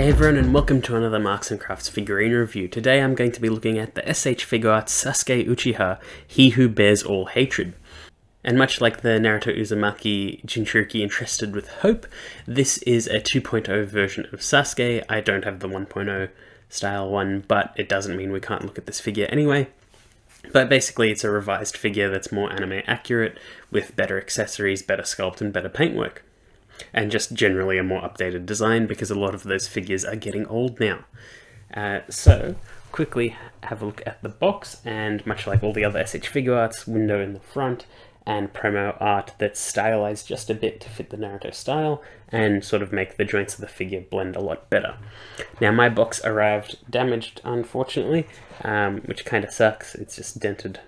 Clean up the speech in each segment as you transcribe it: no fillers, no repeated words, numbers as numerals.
Hey everyone, and welcome to another Marks & Crafts figurine review. Today I'm going to be looking at the S.H.Figuarts Sasuke Uchiha, He Who Bears All Hatred. And much like the Naruto Uzumaki Jinchuriki Entrusted with Hope, this is a 2.0 version of Sasuke. I don't have the 1.0 style one, but it doesn't mean we can't look at this figure anyway. But basically it's a revised figure that's more anime accurate, with better accessories, better sculpt, and better paintwork. And just generally a more updated design, because a lot of those figures are getting old now. So, quickly have a look at the box, and much like all the other S.H.Figuarts, window in the front, and promo art that's stylized just a bit to fit the Naruto style, and sort of make the joints of the figure blend a lot better. Now my box arrived damaged, unfortunately, which kind of sucks. It's just dented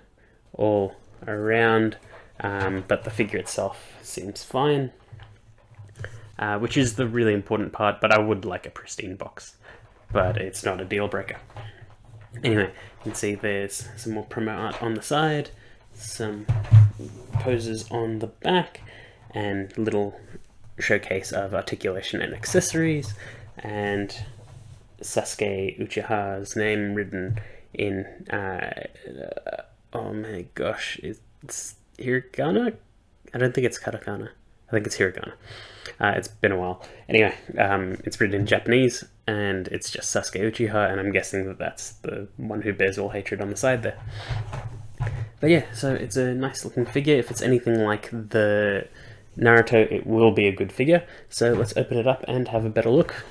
all around, but the figure itself seems fine. Which is the really important part, but I would like a pristine box, but it's not a deal breaker. Anyway, you can see there's some more promo art on the side, some poses on the back, and little showcase of articulation and accessories, and Sasuke Uchiha's name written in, oh my gosh, it's hiragana? I don't think it's katakana. I think it's hiragana. It's been a while. Anyway, it's written in Japanese, and it's just Sasuke Uchiha, and I'm guessing that that's the one who bears all hatred on the side there. But yeah, so it's a nice looking figure. If it's anything like the Naruto, it will be a good figure. So let's open it up and have a better look.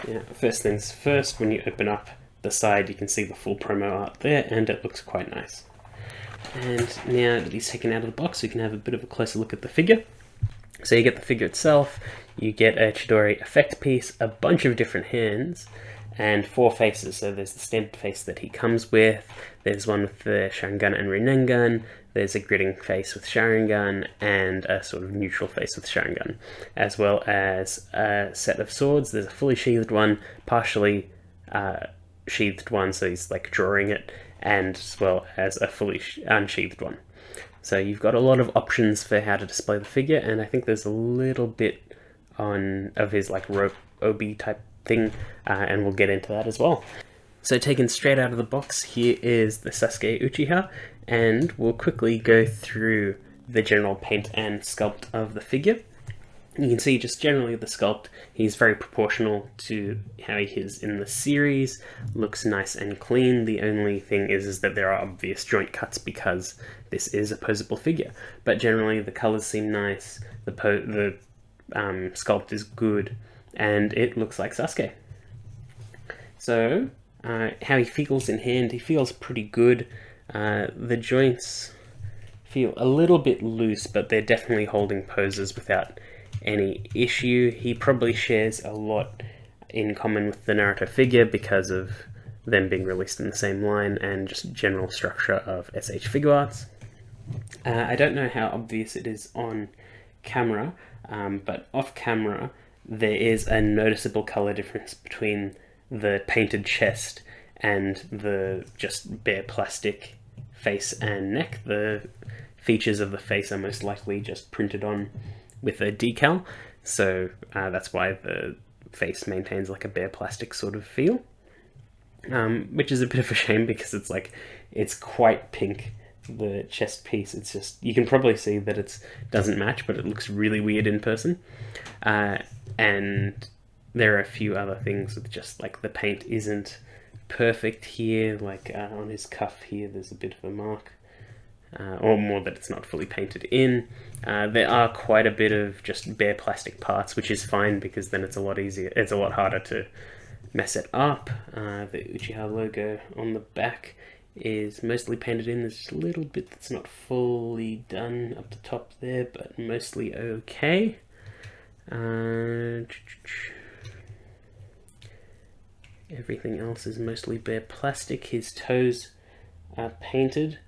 Yeah, first things first, when you open up the side, you can see the full promo art there, and it looks quite nice. And now that he's taken out of the box, we can have a bit of a closer look at the figure. So you get the figure itself, you get a Chidori effect piece, a bunch of different hands, and 4 faces. So there's the standard face that he comes with, there's one with the Sharingan and Rinnegan, there's a gritting face with Sharingan, and a sort of neutral face with Sharingan, as well as a set of swords. There's a fully sheathed one, partially sheathed one, so he's like drawing it, and as well as a fully unsheathed one. So you've got a lot of options for how to display the figure, and I think there's a little bit of his like rope obi type thing, and we'll get into that as well. So taken straight out of the box, here is the Sasuke Uchiha, and we'll quickly go through the general paint and sculpt of the figure. You can see just generally the sculpt, he's very proportional to how he is in the series, looks nice and clean. The only thing is that there are obvious joint cuts because this is a posable figure. But generally the colours seem nice, the sculpt is good, and it looks like Sasuke. So, how he feels in hand, he feels pretty good. The joints feel a little bit loose, but they're definitely holding poses without any issue. He probably shares a lot in common with the Naruto figure because of them being released in the same line and just general structure of S.H.Figuarts. I don't know how obvious it is on camera, but off camera there is a noticeable color difference between the painted chest and the just bare plastic face and neck. The features of the face are most likely just printed on with a decal, so that's why the face maintains like a bare plastic sort of feel, which is a bit of a shame because it's quite pink, the chest piece. It's just, you can probably see that it doesn't match, but it looks really weird in person, and there are a few other things with just like the paint isn't perfect here, like on his cuff here there's a bit of a mark, or more that it's not fully painted in. There are quite a bit of just bare plastic parts, which is fine because then it's a lot harder to mess it up. The Uchiha logo on the back is mostly painted in. There's just a little bit that's not fully done up the top there, but mostly okay. Everything else is mostly bare plastic. His toes are painted,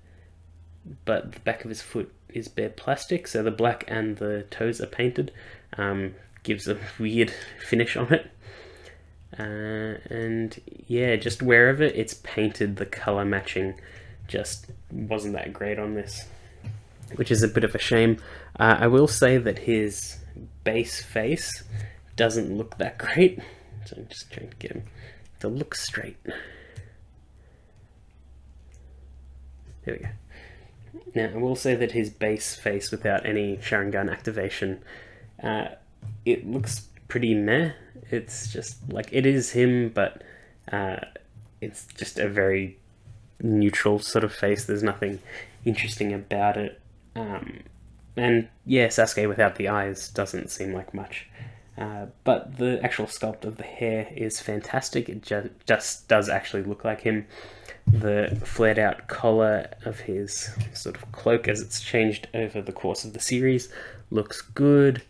but the back of his foot is bare plastic, so the black and the toes are painted. Gives a weird finish on it. And yeah, just wherever it's painted, the color matching just wasn't that great on this, which is a bit of a shame. I will say that his base face doesn't look that great. So I'm just trying to get him to look straight. There we go. Now, I will say that his base face without any Sharingan activation, it looks pretty meh. It's just like, it is him, but it's just a very neutral sort of face. There's nothing interesting about it. And yeah, Sasuke without the eyes doesn't seem like much. But the actual sculpt of the hair is fantastic. It just does actually look like him. The flared out collar of his sort of cloak, as it's changed over the course of the series, looks good.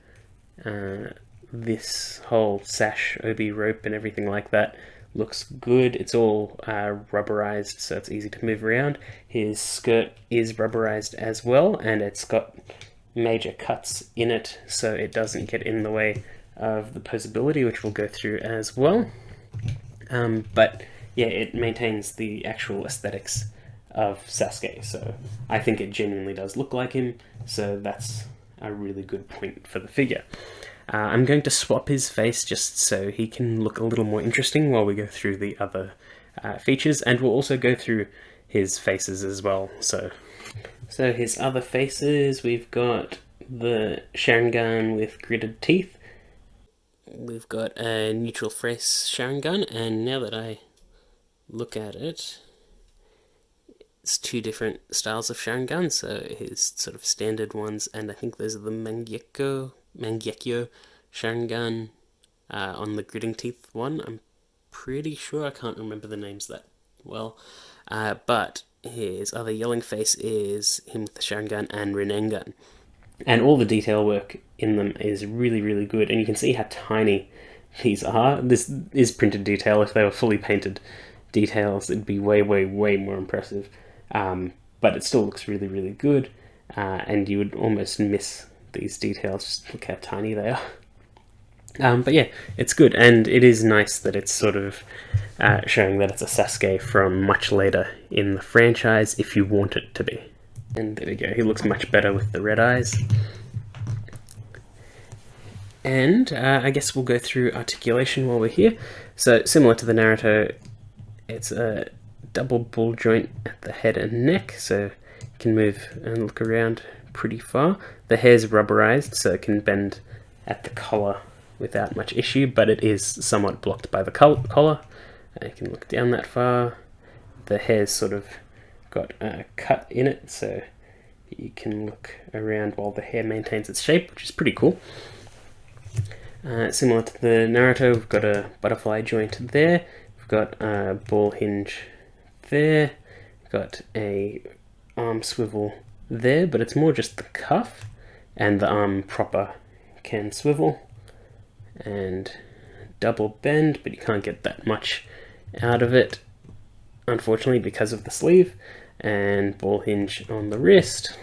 This whole sash, obi rope and everything like that looks good. It's all rubberized, so it's easy to move around. His skirt is rubberized as well, and it's got major cuts in it, so it doesn't get in the way of the posability, which we'll go through as well. But yeah, it maintains the actual aesthetics of Sasuke, so I think it genuinely does look like him, so that's a really good point for the figure. I'm going to swap his face just so he can look a little more interesting while we go through the other features, and we'll also go through his faces as well. So his other faces, we've got the Sharingan with gritted teeth. We've got a neutral face Sharingan, and now that I look at it, it's two different styles of Sharingan. So his sort of standard ones, and I think those are the Mangekyo Sharingan on the gritting teeth one. I'm pretty sure, I can't remember the names that well. But his other yelling face is him with the Sharingan and Rinnegan. And all the detail work in them is really, really good. And you can see how tiny these are. This is printed detail. If they were fully painted details, it'd be way, way, way more impressive. But it still looks really, really good. And you would almost miss these details. Just look how tiny they are. But yeah, it's good. And it is nice that it's sort of showing that it's a Sasuke from much later in the franchise, if you want it to be. And there we go, he looks much better with the red eyes. And I guess we'll go through articulation while we're here. So similar to the Naruto, it's a double ball joint at the head and neck, so you can move and look around pretty far. The hair's rubberized, so it can bend at the collar without much issue, but it is somewhat blocked by the collar. You can look down that far. The hair's sort of got a cut in it, so you can look around while the hair maintains its shape, which is pretty cool. Similar to the Naruto, we've got a butterfly joint there, we've got a ball hinge there, we've got a arm swivel there, but it's more just the cuff, and the arm proper can swivel, and double bend, but you can't get that much out of it, unfortunately, because of the sleeve. And ball hinge on the wrist.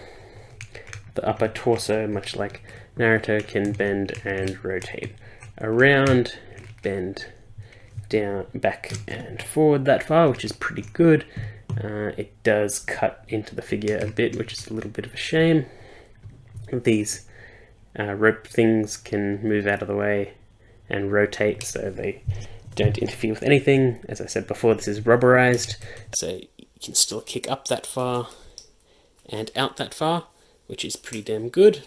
The upper torso, much like Naruto, can bend and rotate around, bend down, back and forward that far, which is pretty good. It does cut into the figure a bit, which is a little bit of a shame. These rope things can move out of the way and rotate so they don't interfere with anything. As I said before, this is rubberized, so you can still kick up that far and out that far, which is pretty damn good.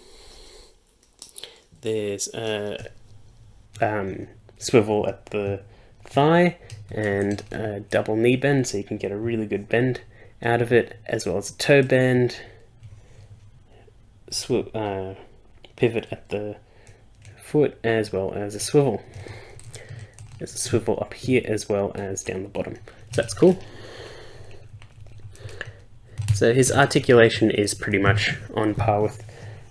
There's a swivel at the thigh and a double knee bend, so you can get a really good bend out of it, as well as a toe bend, pivot at the foot, as well as a swivel. There's a swivel up here as well as down the bottom, so that's cool. So his articulation is pretty much on par with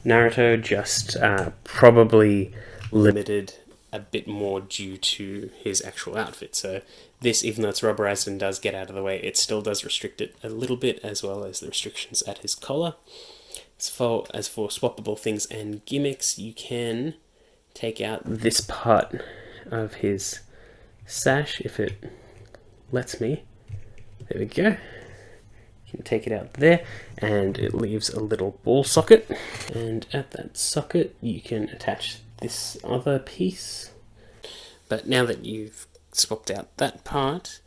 Naruto, just probably limited a bit more due to his actual outfit. So this, even though it's rubberized and does get out of the way, it still does restrict it a little bit, as well as the restrictions at his collar. As for swappable things and gimmicks, you can take out this part of his sash if it lets me. There we go. You can take it out there, and it leaves a little ball socket, and at that socket you can attach this other piece. But now that you've swapped out that part,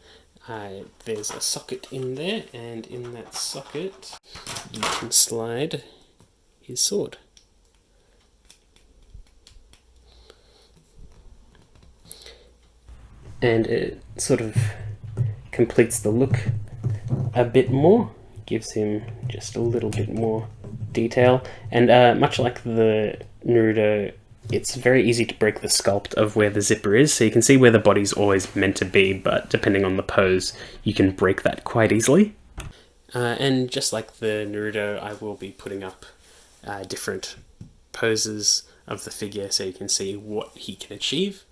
there's a socket in there, and in that socket you can slide his sword. And it sort of completes the look a bit more, gives him just a little bit more detail, and much like the Naruto, it's very easy to break the sculpt of where the zipper is, so you can see where the body's always meant to be, but depending on the pose, you can break that quite easily. And just like the Naruto, I will be putting up different poses of the figure so you can see what he can achieve,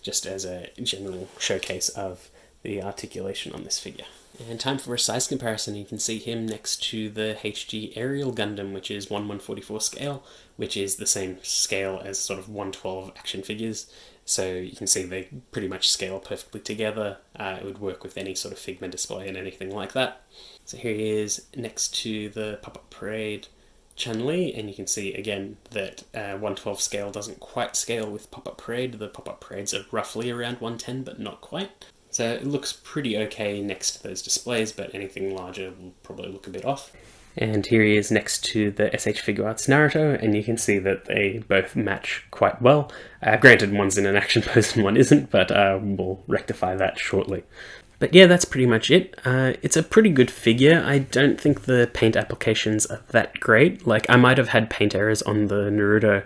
just as a general showcase of the articulation on this figure. And time for a size comparison. You can see him next to the HG Aerial Gundam, which is 1/144 scale, which is the same scale as sort of 1/12 action figures. So you can see they pretty much scale perfectly together. It would work with any sort of Figma display and anything like that. So here he is next to the Pop-Up Parade Chun-Li, and you can see again that 1/12 scale doesn't quite scale with Pop-Up Parade. The Pop-Up Parades are roughly around 110, but not quite. So it looks pretty okay next to those displays, but anything larger will probably look a bit off. And here he is next to the S.H.Figuarts Naruto, and you can see that they both match quite well. Granted, one's in an action pose and one isn't, but we'll rectify that shortly. But yeah, that's pretty much it. It's a pretty good figure. I don't think the paint applications are that great. Like, I might have had paint errors on the Naruto,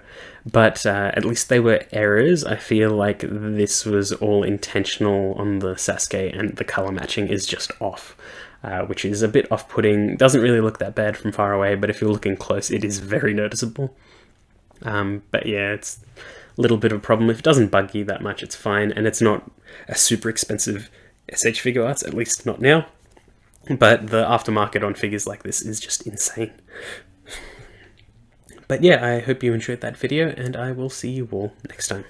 but at least they were errors. I feel like this was all intentional on the Sasuke, and the colour matching is just off, which is a bit off-putting. Doesn't really look that bad from far away, but if you're looking close, it is very noticeable. But yeah, it's a little bit of a problem. If it doesn't bug you that much, it's fine, and it's not a super expensive S.H.Figuarts, at least not now, but the aftermarket on figures like this is just insane. But yeah, I hope you enjoyed that video, and I will see you all next time.